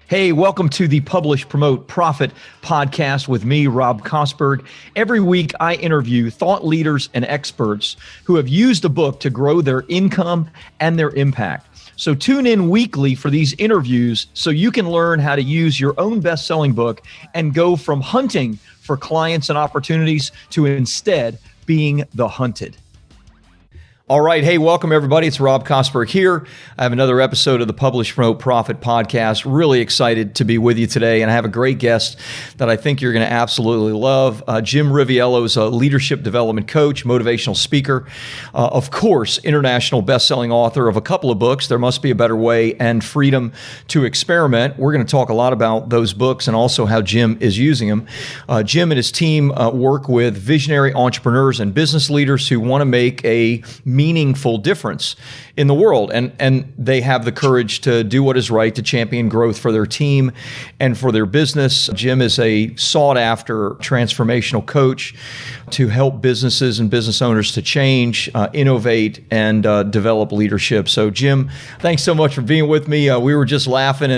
Hey, welcome to the Publish, Promote, Profit podcast with me, Rob Kosberg. Every week, I interview thought leaders and experts who have used a book to grow their income and their impact. So tune in weekly for these interviews so you can learn how to use your own best-selling book and go from hunting for clients and opportunities to instead being the hunted. All right. Hey, welcome everybody. It's Rob Kosberg here. I have another episode of the Publish, Promote, Profit podcast. Really excited to be with you today. And I have a great guest that I think you're going to absolutely love. Jim Riviello is a leadership development coach, motivational speaker, of course, international best-selling author of a couple of books, There Must Be a Better Way and Freedom to Experiment. We're going to talk a lot about those books and also how Jim is using them. Jim and his team work with visionary entrepreneurs and business leaders who want to make a meaningful difference in the world. And they have the courage to do what is right to champion growth for their team and for their business. Jim is a sought after transformational coach to help businesses and business owners to change, innovate, and develop leadership. So Jim, thanks so much for being with me. We were just laughing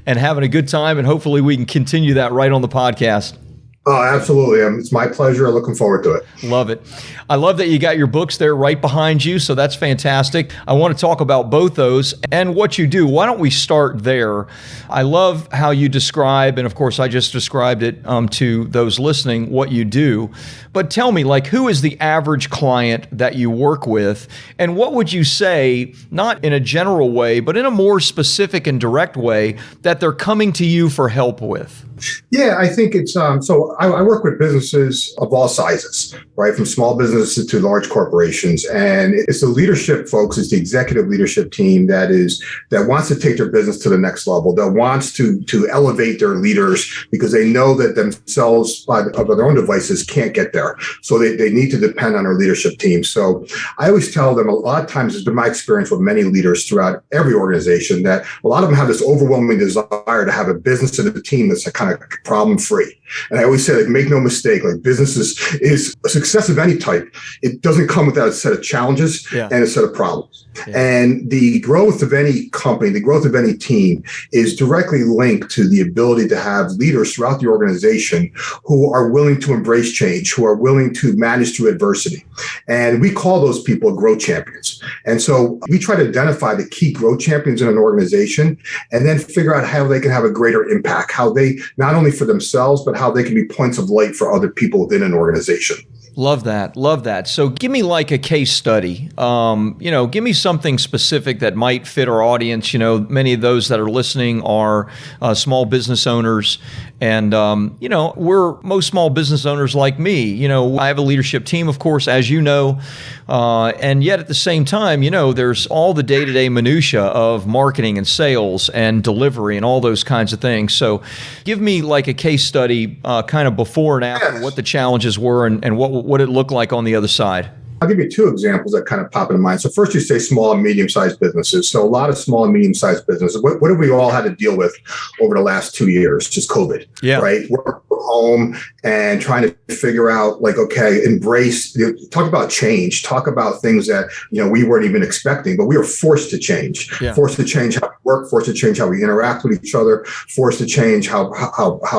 and having a good time, and hopefully we can continue that right on the podcast. Oh, absolutely. It's my pleasure. Looking forward to it. Love it. I love that you got your books there right behind you. So that's fantastic. I want to talk about both those and what you do. Why don't we start there? I love how you describe, and of course, I just described it to those listening, what you do. But tell me, who is the average client that you work with? And what would you say, not in a general way, but in a more specific and direct way, that they're coming to you for help with? Yeah, I think it's, so I work with businesses of all sizes, right? From small businesses to large corporations. And it's the leadership folks, it's the executive leadership team that wants to take their business to the next level, that wants to elevate their leaders because they know that themselves by their own devices can't get there. So they need to depend on our leadership team. So I always tell them, a lot of times, it's been my experience with many leaders throughout every organization, that a lot of them have this overwhelming desire to have a business and a team that's a kind of problem free. And I always say, make no mistake, business is a success of any type. It doesn't come without a set of challenges and a set of problems. Yeah. And the growth of any company, the growth of any team is directly linked to the ability to have leaders throughout the organization who are willing to embrace change, who are willing to manage through adversity. And we call those people growth champions. And so we try to identify the key growth champions in an organization and then figure out how they can have a greater impact, how they, not only for themselves, but how they can be points of light for other people within an organization. Love that. Love that. So give me a case study. Give me something specific that might fit our audience. Many of those that are listening are small business owners. And, we're most small business owners like me. I have a leadership team, of course, as you know. And yet at the same time, there's all the day-to-day minutia of marketing and sales and delivery and all those kinds of things. So give me a case study kind of before and after, what the challenges were and what it looked like on the other side. I'll give you two examples that kind of pop into mind. So first, you say small and medium-sized businesses. So a lot of small and medium-sized businesses. What have we all had to deal with over the last 2 years? Just COVID, right? Work from home and trying to figure out, embrace, talk about change, talk about things that, we weren't even expecting, but we were forced to change, forced to change how we work, forced to change how we interact with each other, forced to change how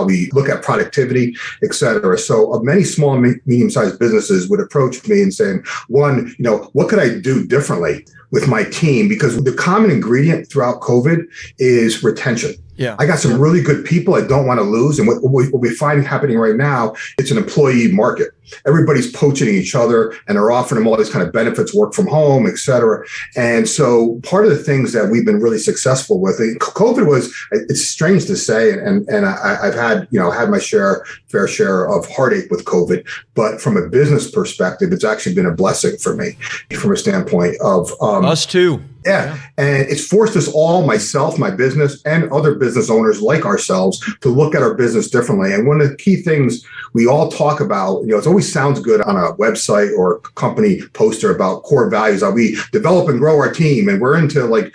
we look at productivity, et cetera. So many small and medium-sized businesses would approach me and say, one, what could I do differently with my team? Because the common ingredient throughout COVID is retention. Yeah, I got some really good people I don't want to lose. And what we find happening right now, it's an employee market. Everybody's poaching each other and they're offering them all these kind of benefits, work from home, et cetera. And so part of the things that we've been really successful with, COVID was, it's strange to say, and I've had, had my fair share of heartache with COVID, but from a business perspective, it's actually been a blessing for me from a standpoint of us too. Yeah. And it's forced us all, myself, my business, and other business owners like ourselves to look at our business differently. And one of the key things we all talk about, it always sounds good on a website or a company poster about core values, how we develop and grow our team. And we're into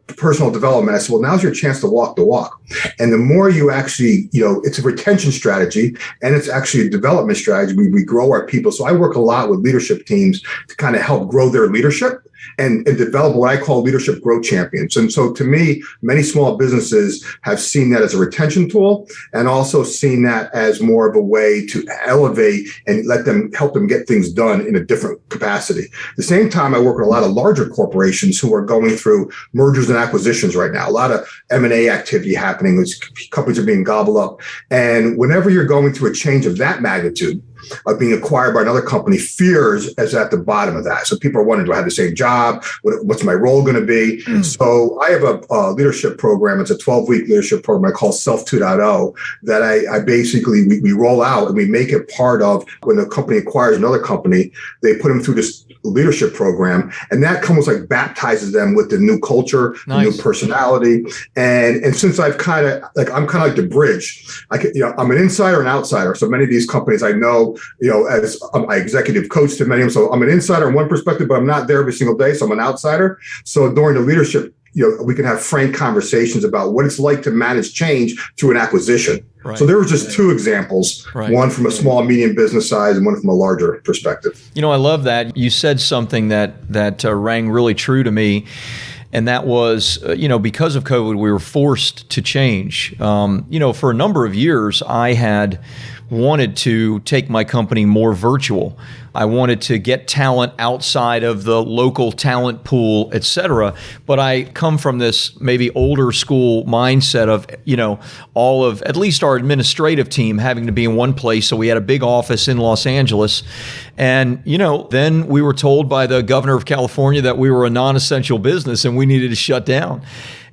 personal development. I said, well, now's your chance to walk the walk. And the more you actually, it's a retention strategy and it's actually a development strategy. We grow our people. So I work a lot with leadership teams to kind of help grow their leadership and develop what I call leadership growth champions. And so to me, many small businesses have seen that as a retention tool and also seen that as more of a way to elevate and help them get things done in a different capacity. At the same time, I work with a lot of larger corporations who are going through mergers and acquisitions right now, a lot of M&A activity happening, companies are being gobbled up. And whenever you're going through a change of that magnitude, of being acquired by another company, fears is at the bottom of that. So people are wondering, do I have the same job? What's my role going to be? So I have a leadership program. It's a 12-week leadership program I call Self 2.0 that I basically, we roll out and we make it part of when the company acquires another company, they put them through this leadership program, and that almost like baptizes them with the new culture, the new personality. And since I'm kind of like the bridge, I'm an insider and outsider. So many of these companies I know, as I executive coach to many of them. So I'm an insider in one perspective, but I'm not there every single day. So I'm an outsider. So during the leadership, we can have frank conversations about what it's like to manage change through an acquisition. Right. So there were just two examples, one from a small, medium business size and one from a larger perspective. I love that. You said something that rang really true to me. And that was, because of COVID, we were forced to change. For a number of years, I had wanted to take my company more virtual. I wanted to get talent outside of the local talent pool, et cetera. But I come from this maybe older school mindset of, all of at least our administrative team having to be in one place. So we had a big office in Los Angeles. And, then we were told by the governor of California that we were a non-essential business and we needed to shut down.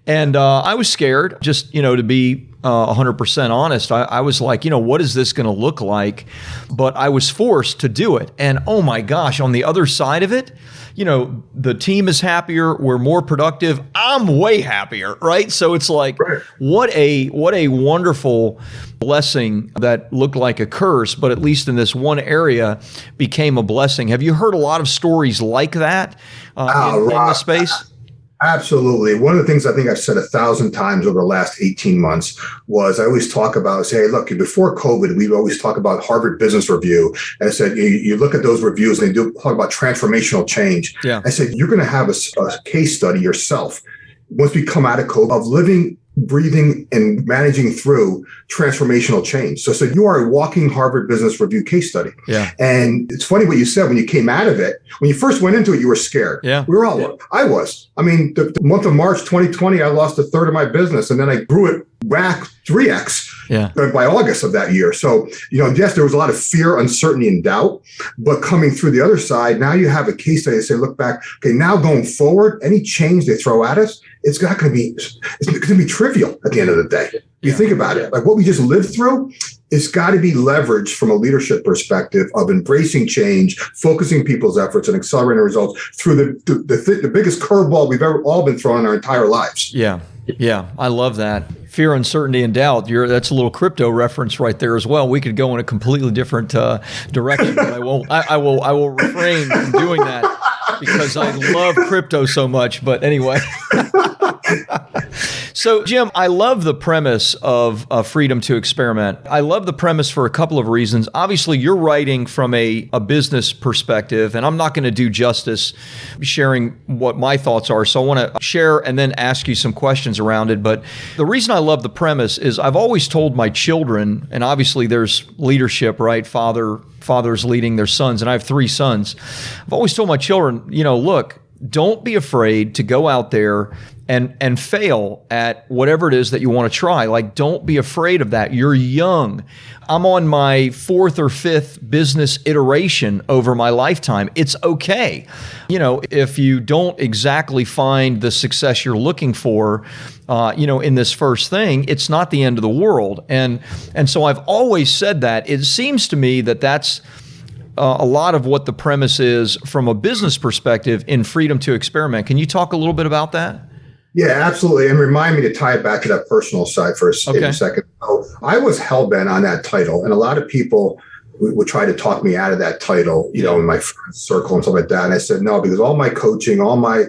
And I was scared, just, to be 100% honest. I was like, what is this going to look like? But I was forced to do it. And oh my gosh, on the other side of it, the team is happier. We're more productive. I'm way happier, right? So it's like, what a wonderful blessing that looked like a curse, but at least in this one area became a blessing. Have you heard a lot of stories like that in the space? Absolutely. One of the things I think I've said 1,000 times over the last 18 months was I always talk about, say, hey, look, before COVID, we always talk about Harvard Business Review. And I said, you look at those reviews and they do talk about transformational change. Yeah. I said, you're going to have a case study yourself once we come out of COVID of living, breathing, and managing through transformational change. So you are a walking Harvard Business Review case study. Yeah. And it's funny what you said when you came out of it. When you first went into it, you were scared. Yeah. We were all, I was. I mean, the month of March 2020, I lost a third of my business and then I grew it back 3x. Yeah. By August of that year. So, yes, there was a lot of fear, uncertainty, and doubt, but coming through the other side, now you have a case study to say, look back, okay, now going forward, any change they throw at us, it's going to be trivial at the end of the day. You think about it, like what we just lived through, it's got to be leveraged from a leadership perspective of embracing change, focusing people's efforts and accelerating results through the biggest curveball we've ever all been thrown in our entire lives. Yeah. Yeah. I love that. Fear, uncertainty, and doubt. That's a little crypto reference right there as well. We could go in a completely different direction, but I won't. I will refrain from doing that because I love crypto so much. But anyway. So, Jim, I love the premise of freedom to experiment. I love the premise for a couple of reasons. Obviously, you're writing from a business perspective, and I'm not going to do justice sharing what my thoughts are. So I want to share and then ask you some questions around it. But the reason I love the premise is I've always told my children, and obviously there's leadership, right? Fathers leading their sons, and I have 3 sons. I've always told my children, look, don't be afraid to go out there and fail at whatever it is that you want to try. Like, don't be afraid of that. You're young. I'm on my 4th or 5th business iteration over my lifetime. It's okay. If you don't exactly find the success you're looking for, in this first thing, it's not the end of the world. And so I've always said that. It seems to me that that's a lot of what the premise is from a business perspective in freedom to experiment. Can you talk a little bit about that? Yeah, absolutely. And remind me to tie it back to that personal side for a second. So I was hell-bent on that title. And a lot of people would try to talk me out of that title, in my friend circle and stuff like that. And I said, no, because all my coaching, all my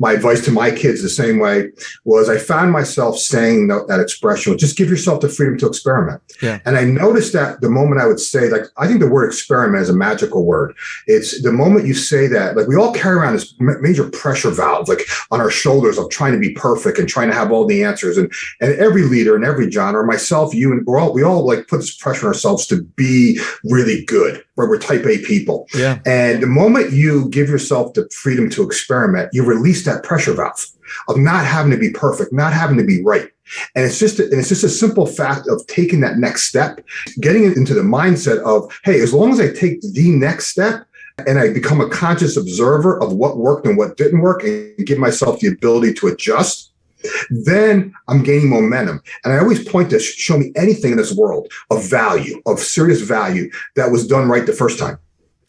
advice to my kids the same way was I found myself saying that expression, just give yourself the freedom to experiment. Yeah. And I noticed that the moment I would say, like, I think the word experiment is a magical word. It's the moment you say that, like, we all carry around this major pressure valve, like on our shoulders of trying to be perfect and trying to have all the answers. And every leader in every genre, myself, you, and we all like put this pressure on ourselves to be really good, where we're type A people. Yeah. And the moment you give yourself the freedom to experiment, you release that pressure valve of not having to be perfect, not having to be right. And it's just a simple fact of taking that next step, getting into the mindset of, hey, as long as I take the next step and I become a conscious observer of what worked and what didn't work and give myself the ability to adjust, then I'm gaining momentum. And I always point to show me anything in this world of value, of serious value that was done right the first time.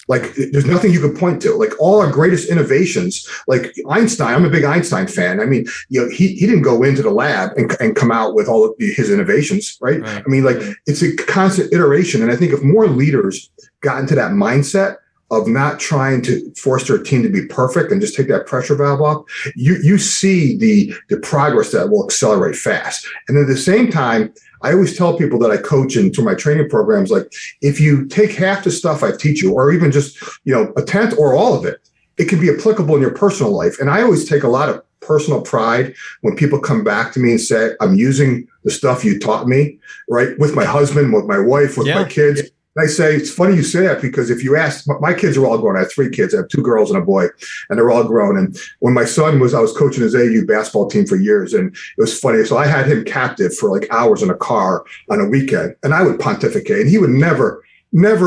Like, there's nothing you could point to. Like, all our greatest innovations, like Einstein, I'm a big Einstein fan. I mean, he didn't go into the lab and come out with all of his innovations, right? I mean, like, it's a constant iteration. And I think if more leaders got into that mindset of not trying to force their team to be perfect and just take that pressure valve off, you see the progress that will accelerate fast. And at the same time, I always tell people that I coach and through my training programs, like, if you take half the stuff I teach you, or even just, a tenth or all of it, it can be applicable in your personal life. And I always take a lot of personal pride when people come back to me and say, I'm using the stuff you taught me, right? With my husband, with my wife, with my kids. And I say, it's funny you say that, because if you ask, my kids are all grown. I have 3 kids. I have 2 girls and a boy, and they're all grown. And when my son I was coaching his AAU basketball team for years, and it was funny. So I had him captive for like hours in a car on a weekend, and I would pontificate, and he would never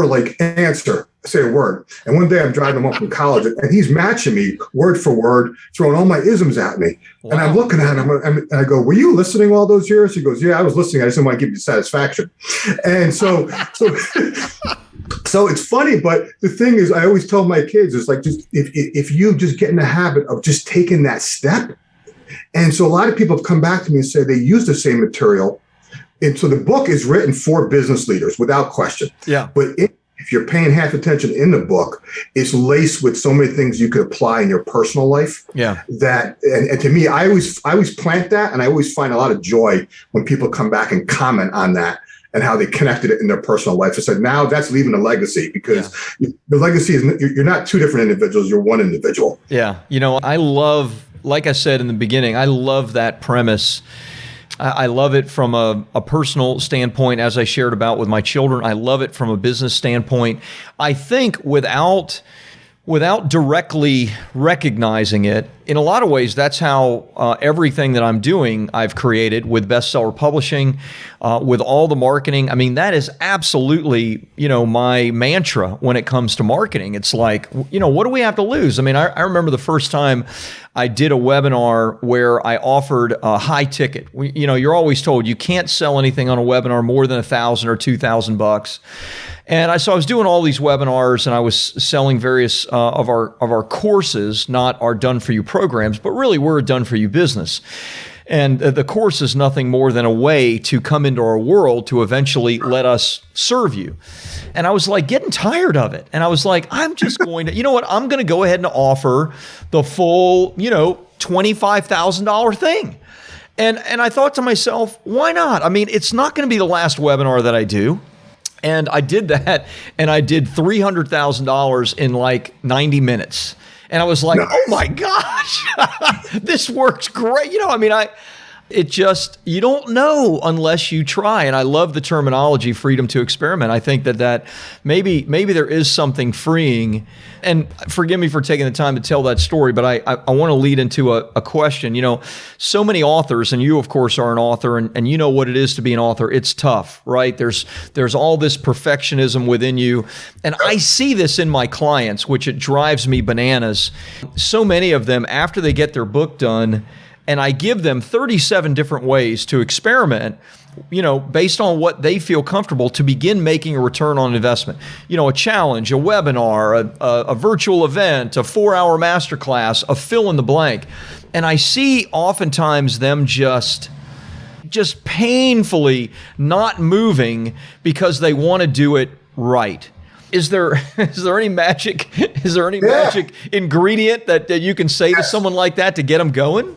like say a word. And one day I'm driving home from college, and he's matching me word for word, throwing all my isms at me. Wow. And I'm looking at him, and I go, were you listening all those years? He goes, yeah, I was listening. I just didn't want to give you satisfaction. And so it's funny, but the thing is, I always tell my kids, it's like, just if you just get in the habit of just taking that step. And so a lot of people have come back to me and said they use the same material. And so the book is written for business leaders without question. Yeah. But if you're paying half attention in the book, it's laced with so many things you could apply in your personal life. Yeah. And to me, I always plant that, and I always find a lot of joy when people come back and comment on that and how they connected it in their personal life. I said, now that's leaving a legacy, because the legacy is, you're not 2 different individuals, you're one individual. Yeah. I love, like I said in the beginning, I love that premise. I love it from a personal standpoint, as I shared about with my children. I love it from a business standpoint. I think without directly recognizing it, in a lot of ways, that's how everything that I'm doing, I've created with bestseller publishing, with all the marketing. I mean, that is absolutely, my mantra when it comes to marketing. It's like, what do we have to lose? I mean, I remember the first time I did a webinar where I offered a high ticket. You're always told you can't sell anything on a webinar more than $1,000 or $2,000. And I was doing all these webinars, and I was selling various of our courses, not our done for you programs, but really we're a done for you business. And the course is nothing more than a way to come into our world to eventually let us serve you. And I was like getting tired of it. And I was like, I'm just going to, I'm going to go ahead and offer the full, $25,000 thing. And I thought to myself, why not? I mean, it's not going to be the last webinar that I do. And I did that, and I did $300,000 in like 90 minutes. And I was like, nice. Oh my gosh, this works great. You don't know unless you try. And I love the terminology, freedom to experiment. I think that maybe there is something freeing. And forgive me for taking the time to tell that story, but I want to lead into a question. So many authors, and you, of course, are an author, and you know what it is to be an author. It's tough, right? There's all this perfectionism within you. And I see this in my clients, which it drives me bananas. So many of them, after they get their book done, and I give them 37 different ways to experiment, based on what they feel comfortable to begin making a return on investment. A challenge, a webinar, a virtual event, a 4-hour masterclass, a fill in the blank. And I see oftentimes them just painfully not moving because they want to do it right. Is there any magic? Is there any magic ingredient that you can say to someone like that to get them going?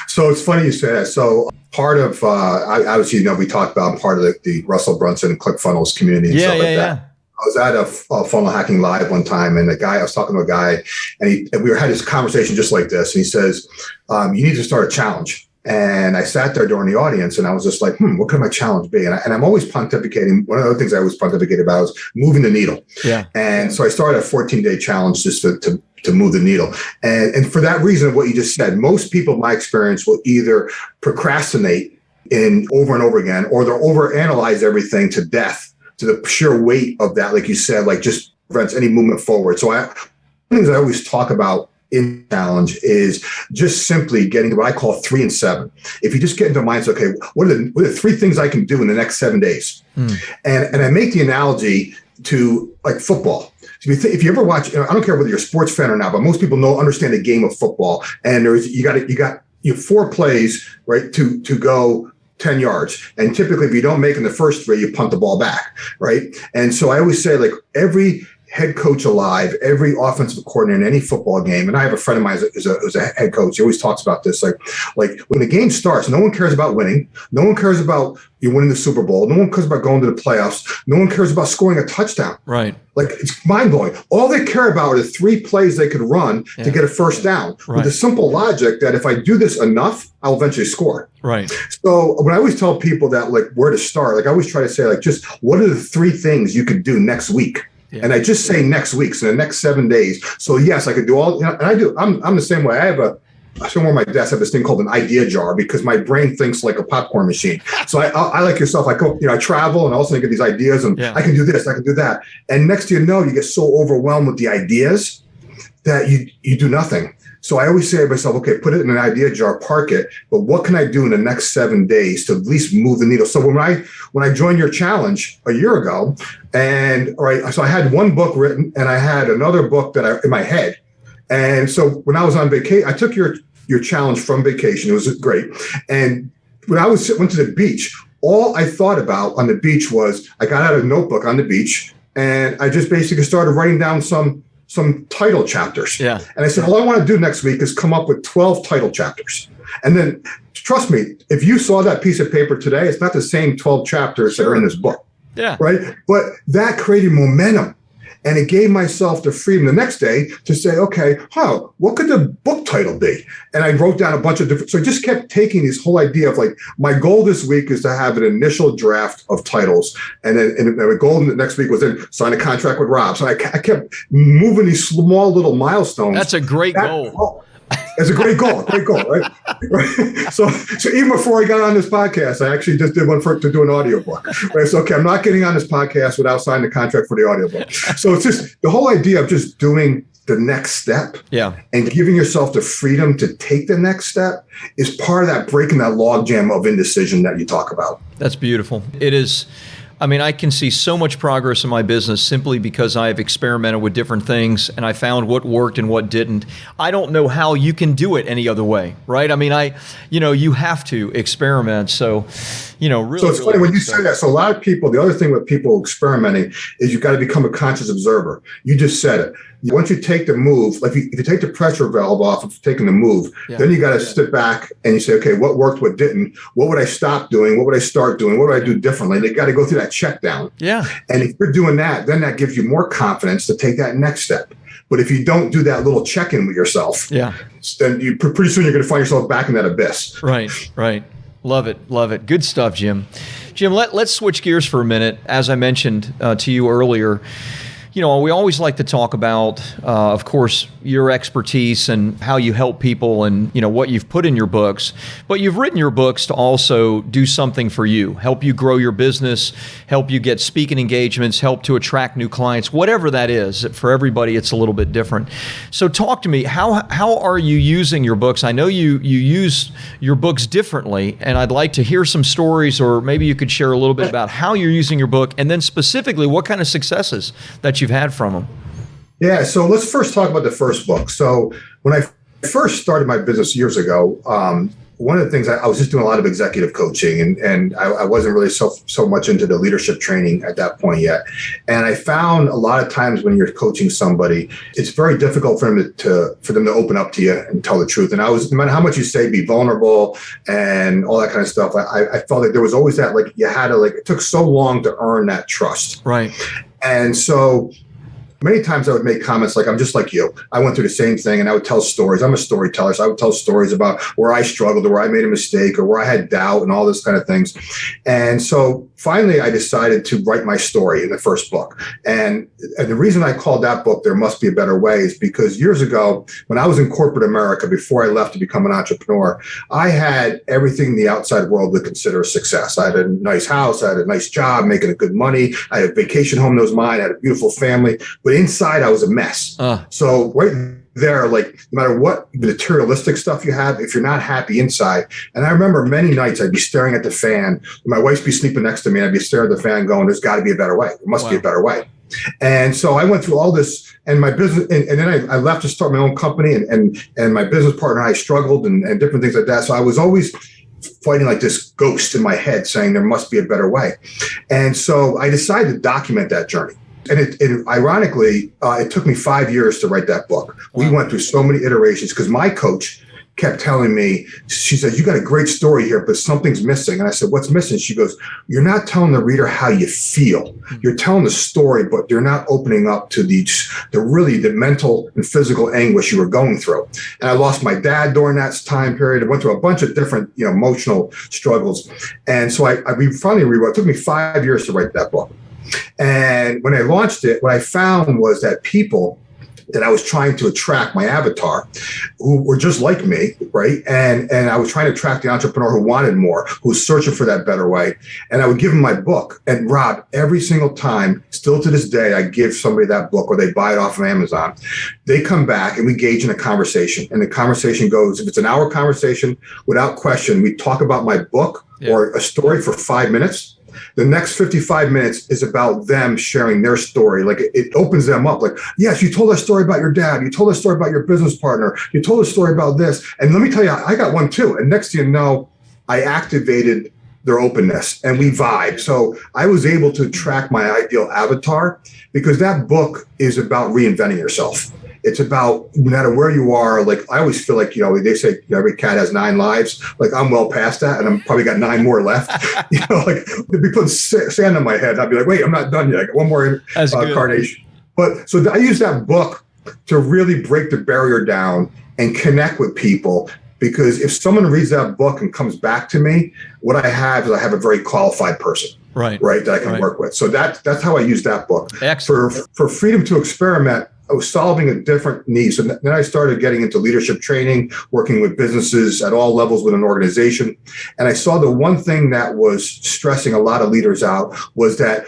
So it's funny you say that. So part of, obviously, we talked about, I'm part of the Russell Brunson and ClickFunnels community and stuff like that. I was at a funnel hacking live one time, and I was talking to a guy, and we had this conversation just like this. And he says, you need to start a challenge. And I sat there during the audience, and I was just like, what could my challenge be? And I'm always pontificating. One of the things I always pontificate about is moving the needle. Yeah. And so I started a 14-day challenge just to move the needle. And for that reason, what you just said, most people, in my experience, will either procrastinate over and over again, or they'll overanalyze everything to death, to the sheer weight of that, like you said, like just prevents any movement forward. So things I always talk about in challenge is just simply getting to what I call 3 and 7. If you just get into mindset, okay, what are the 3 things I can do in the next 7 days? And I make the analogy to like football. So if you ever watch, I don't care whether you're a sports fan or not, but most people understand the game of football. And you got 4 plays, right, to go 10 yards. And typically, if you don't make in the first 3, you punt the ball back, right? And so I always say, like, every head coach alive, every offensive coordinator in any football game, and I have a friend of mine who's a head coach. He always talks about this, like when the game starts, no one cares about winning. No one cares about you winning the Super Bowl. No one cares about going to the playoffs. No one cares about scoring a touchdown. Right. Like, it's mind blowing. All they care about are the 3 plays they could run to get a first down. Right. With the simple logic that if I do this enough, I'll eventually score. Right. So when I always tell people that, like, where to start, like, I always try to say, like, just what are the 3 things you could do next week? Yeah. And I just say next week, so the next 7 days. So yes, I could do all, and I do. I'm the same way. Somewhere on my desk, I have this thing called an idea jar, because my brain thinks like a popcorn machine. So I like yourself. I go, I travel, and also I get these ideas, and I can do this, I can do that. And next thing you know, you get so overwhelmed with the ideas that you do nothing. So I always say to myself, okay, put it in an idea jar, park it. But what can I do in the next 7 days to at least move the needle? So when I joined your challenge a year ago, and so I had one book written, and I had another book in my head. And so when I was on vacation, I took your challenge from vacation. It was great. And when I went to the beach, all I thought about on the beach was I got out a notebook on the beach, and I just basically started writing down some title chapters. Yeah. And I said, all I want to do next week is come up with 12 title chapters. And then, trust me, if you saw that piece of paper today, it's not the same 12 chapters that are in this book. Yeah. Right. But that created momentum. And it gave myself the freedom the next day to say, okay, what could the book title be? And I wrote down a bunch of different, so I just kept taking this whole idea of, like, my goal this week is to have an initial draft of titles. And then my goal next week was then sign a contract with Rob. So I kept moving these small little milestones. That's a great goal. It's a great goal, right? So even before I got on this podcast, I actually just did one to do an audiobook. Right? So, okay, I'm not getting on this podcast without signing the contract for the audiobook. So it's just the whole idea of just doing the next step and giving yourself the freedom to take the next step is part of that breaking that logjam of indecision that you talk about. That's beautiful. It is. I mean, I can see so much progress in my business simply because I have experimented with different things, and I found what worked and what didn't. I don't know how you can do it any other way, right? I mean, you have to experiment. So, really. So it's funny when you say that. So a lot of people, the other thing with people experimenting is you've got to become a conscious observer. You just said it. Once you take the move, like if you take the pressure valve off of taking the move, then you got to sit back and you say, okay, what worked, what didn't? What would I stop doing? What would I start doing? What would I do differently? They got to go through that check down. Yeah. And if you're doing that, then that gives you more confidence to take that next step. But if you don't do that little check-in with yourself, then pretty soon you're going to find yourself back in that abyss. Right. Love it. Good stuff, Jim. Jim, let's switch gears for a minute. As I mentioned to you earlier, we always like to talk about, of course, your expertise and how you help people and, what you've put in your books. But you've written your books to also do something for you, help you grow your business, help you get speaking engagements, help to attract new clients, whatever that is. For everybody, it's a little bit different. So talk to me. How are you using your books? I know you use your books differently, and I'd like to hear some stories, or maybe you could share a little bit about how you're using your book, and then specifically what kind of successes that you've had from them. Yeah, so let's first talk about the first book. So when I first started my business years ago, one of the things I was just doing a lot of executive coaching, and I wasn't really so much into the leadership training at that point yet. And I found a lot of times when you're coaching somebody, it's very difficult for them to open up to you and tell the truth. And no matter how much you say, be vulnerable and all that kind of stuff, I felt like there was always that, like, you had to, it took so long to earn that trust. Right. And so many times I would make comments like, I'm just like you. I went through the same thing, and I would tell stories. I'm a storyteller, so I would tell stories about where I struggled or where I made a mistake or where I had doubt and all this kind of things. And so finally, I decided to write my story in the first book. And the reason I called that book There Must Be a Better Way is because years ago, when I was in corporate America, before I left to become an entrepreneur, I had everything the outside world would consider a success. I had a nice house, I had a nice job, making good money. I had a vacation home that was mine, I had a beautiful family. But inside, I was a mess. So right there, no matter what materialistic stuff you have, if you're not happy inside. And I remember many nights I'd be staring at the fan. My wife'd be sleeping next to me, and I'd be staring at the fan going, there's got to be a better way. There must be a better way. And so I went through all this, and my business, and then I left to start my own company, and my business partner and I struggled and different things like that. So I was always fighting like this ghost in my head saying there must be a better way. And so I decided to document that journey. And ironically, it took me 5 years to write that book. We went through so many iterations because my coach kept telling me, she said, you got a great story here, but something's missing. And I said, what's missing? She goes, you're not telling the reader how you feel. You're telling the story, but you're not opening up to the mental and physical anguish you were going through. And I lost my dad during that time period. I went through a bunch of different, emotional struggles. And so I finally rewrote. It took me 5 years to write that book. And when I launched it, what I found was that people that I was trying to attract, my avatar, who were just like me, right? And I was trying to attract the entrepreneur who wanted more, who was searching for that better way. And I would give them my book. And Rob, every single time, still to this day, I give somebody that book or they buy it off of Amazon. They come back and we engage in a conversation. And the conversation goes, if it's an hour conversation, without question, we talk about my book or a story for 5 minutes. The next 55 minutes is about them sharing their story. It opens them up. Yes, you told us a story about your dad. You told us a story about your business partner. You told us a story about this. And let me tell you, I got one too. And next thing you know, I activated their openness and we vibe. So I was able to track my ideal avatar because that book is about reinventing yourself. It's about no matter where you are. I always feel like, they say every cat has 9 lives. I'm well past that, and I'm probably got 9 more left. They'd be putting sand on my head. I'd be like, wait, I'm not done yet. I got one more incarnation. But so I use that book to really break the barrier down and connect with people. Because if someone reads that book and comes back to me, what I have is I have a very qualified person. Right, that I can work with. So that's how I use that book. Excellent. For freedom to experiment, I was solving a different need. So then I started getting into leadership training, working with businesses at all levels with an organization. And I saw the one thing that was stressing a lot of leaders out was that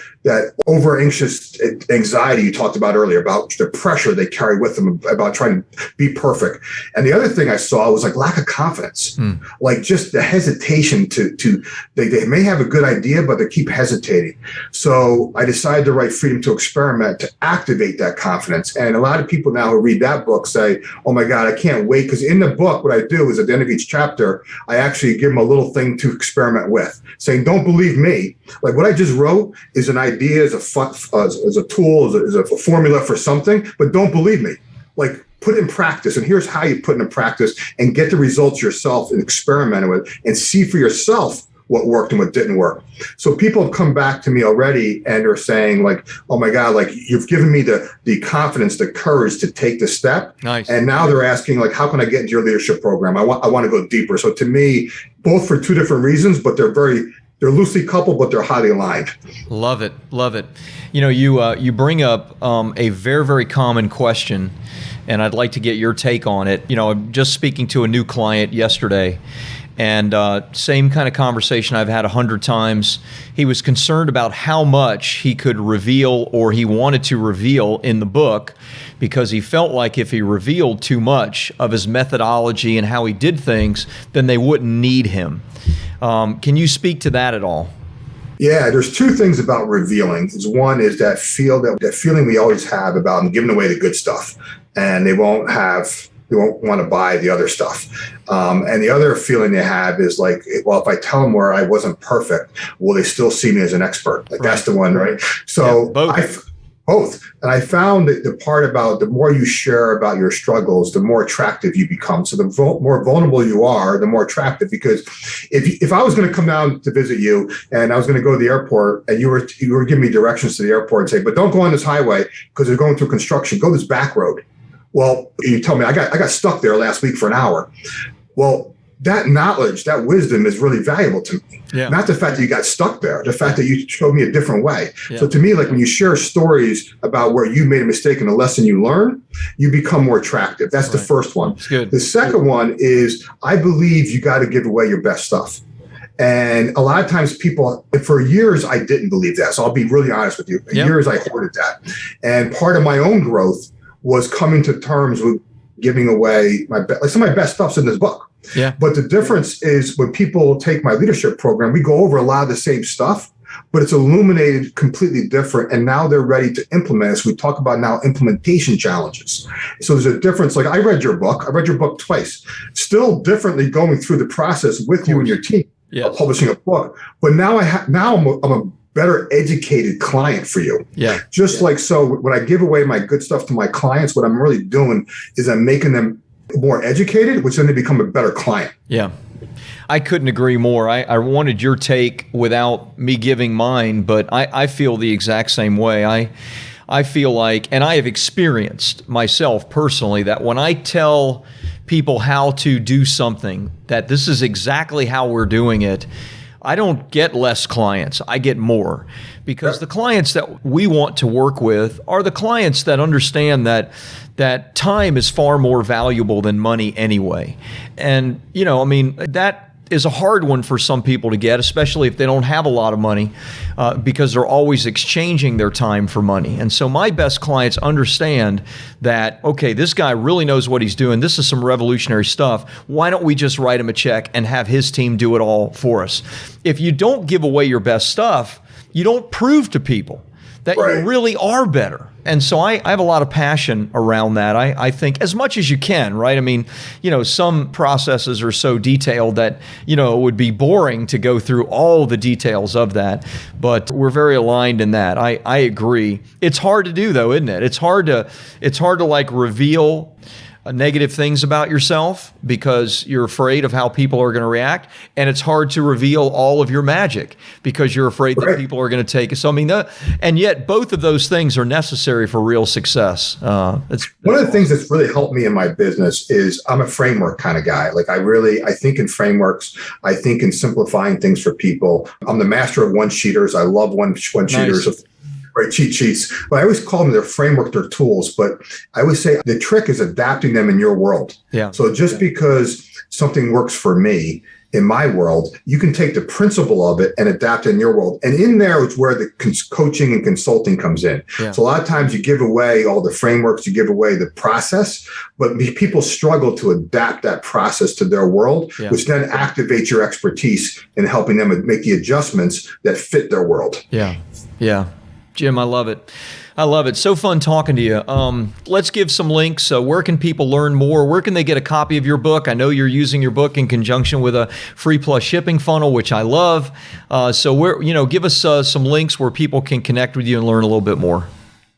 over anxious anxiety you talked about earlier, about the pressure they carry with them about trying to be perfect. And the other thing I saw was lack of confidence, just the hesitation they may have a good idea, but they keep hesitating. So I decided to write Freedom to Experiment to activate that confidence. And a lot of people now who read that book say, oh my God, I can't wait. Because in the book, what I do is at the end of each chapter, I actually give them a little thing to experiment with, saying, don't believe me. What I just wrote is an idea, as a tool, as a formula for something, but don't believe me. Put it in practice. And here's how you put it in practice and get the results yourself and experiment with and see for yourself what worked and what didn't work. So people have come back to me already and are saying oh my God, you've given me the confidence, the courage to take the step. Nice. And now they're asking how can I get into your leadership program? I want to go deeper. So to me, both for 2 different reasons, but they're loosely coupled, but they're highly aligned. Love it. Love it. You bring up a very, very common question, and I'd like to get your take on it. I'm just speaking to a new client yesterday, and same kind of conversation I've had 100 times. He was concerned about how much he could reveal or he wanted to reveal in the book because he felt like if he revealed too much of his methodology and how he did things, then they wouldn't need him. Can you speak to that at all? Yeah, there's 2 things about revealing. One is that feeling we always have about giving away the good stuff, and they won't have they won't want to buy the other stuff. And the other feeling they have is like, well, if I tell them where I wasn't perfect, will they still see me as an expert? Like that's the one, right? So both. And I found that the part about the more you share about your struggles, the more attractive you become. So the more vulnerable you are, the more attractive. Because if I was going to come down to visit you and I was going to go to the airport and you were giving me directions to the airport and say, but don't go on this highway because they're going through construction. Go this back road. Well, you tell me I got stuck there last week for an hour. Well, that knowledge, that wisdom is really valuable to me. Yeah. Not the fact that you got stuck there, the fact that you showed me a different way. Yeah. So to me, like when you share stories about where you made a mistake and a lesson you learned, you become more attractive. That's the first one. The second one is I believe you got to give away your best stuff. And a lot of times people, for years, I didn't believe that. So I'll be really honest with you. For years, I hoarded that. And part of my own growth was coming to terms with giving away some of my best stuff's in this book. Yeah. But the difference is when people take my leadership program, we go over a lot of the same stuff, but it's illuminated completely different. And now they're ready to implement it. So we talk about now implementation challenges. So there's a difference. Like I read your book twice, still differently going through the process with you and your team of publishing a book. But now I'm a better educated client for you. Like, so when I give away my good stuff to my clients, what I'm really doing is I'm making them more educated, which then they become a better client. Yeah. I couldn't agree more. I wanted your take without me giving mine, but I feel the exact same way. I feel like, and I have experienced myself personally, that when I tell people how to do something, that this is exactly how we're doing it, I don't get less clients, I get more. Because the clients that we want to work with are the clients that understand that time is far more valuable than money anyway. And, that is a hard one for some people to get, especially if they don't have a lot of money, because they're always exchanging their time for money. And so my best clients understand that, okay, this guy really knows what he's doing. This is some revolutionary stuff. Why don't we just write him a check and have his team do it all for us? If you don't give away your best stuff, you don't prove to people that you really are better. And so I have a lot of passion around that. I think as much as you can, right? I mean, some processes are so detailed that, it would be boring to go through all the details of that, but we're very aligned in that. I agree. It's hard to do though, isn't it? It's hard to like reveal negative things about yourself because you're afraid of how people are going to react. And it's hard to reveal all of your magic because you're afraid that people are going to take it. So, and yet both of those things are necessary for real success. One of the things that's really helped me in my business is I'm a framework kind of guy. Like I think in frameworks, I think in simplifying things for people. I'm the master of one-sheeters. I love one-sheeters. Cheat sheets, but I always call them their framework, their tools. But I always say the trick is adapting them in your world. Yeah. So just because something works for me in my world, you can take the principle of it and adapt it in your world. And in there is where the coaching and consulting comes in. Yeah. So a lot of times you give away all the frameworks, you give away the process, but people struggle to adapt that process to their world, which then activates your expertise in helping them make the adjustments that fit their world. Yeah. Yeah. Jim, I love it. I love it. So fun talking to you. Let's give some links. Where can people learn more? Where can they get a copy of your book? I know you're using your book in conjunction with a free plus shipping funnel, which I love. So give us some links where people can connect with you and learn a little bit more.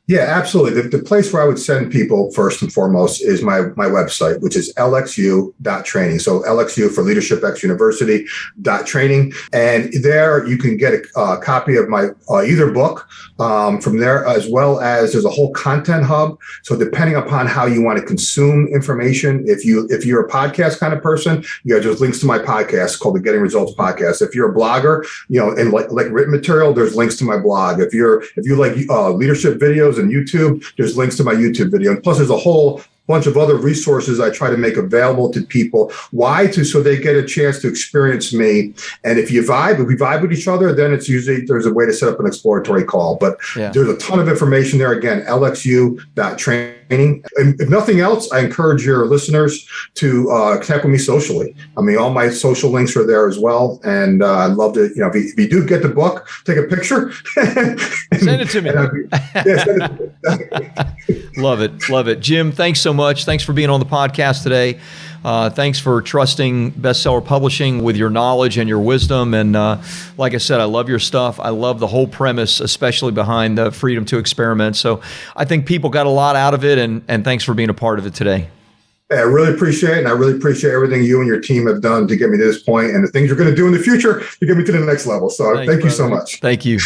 Yeah, absolutely. The place where I would send people first and foremost is my website, which is lxu.training. So LXU for Leadership X University.training. And there you can get a copy of my either book from there, as well as there's a whole content hub. So depending upon how you want to consume information, if you're a podcast kind of person, there's links to my podcast called the Getting Results Podcast. If you're a blogger, and like written material, there's links to my blog. If you like leadership videos and YouTube, there's links to my YouTube video. And plus there's a whole bunch of other resources I try to make available to people. Why? So they get a chance to experience me. And if we vibe with each other, then it's usually there's a way to set up an exploratory call. But there's a ton of information there. Again, lxu.training. And if nothing else, I encourage your listeners to connect with me socially. All my social links are there as well. And I'd love to, if you do get the book, take a picture. Send it to me. Love it. Love it. Jim, thanks so so much. Thanks for being on the podcast today. Thanks for trusting Bestseller Publishing with your knowledge and your wisdom. And like I said, I love your stuff. I love the whole premise, especially behind the freedom to experiment. So I think people got a lot out of it, and thanks for being a part of it today. I really appreciate it, and I really appreciate everything you and your team have done to get me to this point, and the things you're going to do in the future to get me to the next level. So thank you so much. Thank you.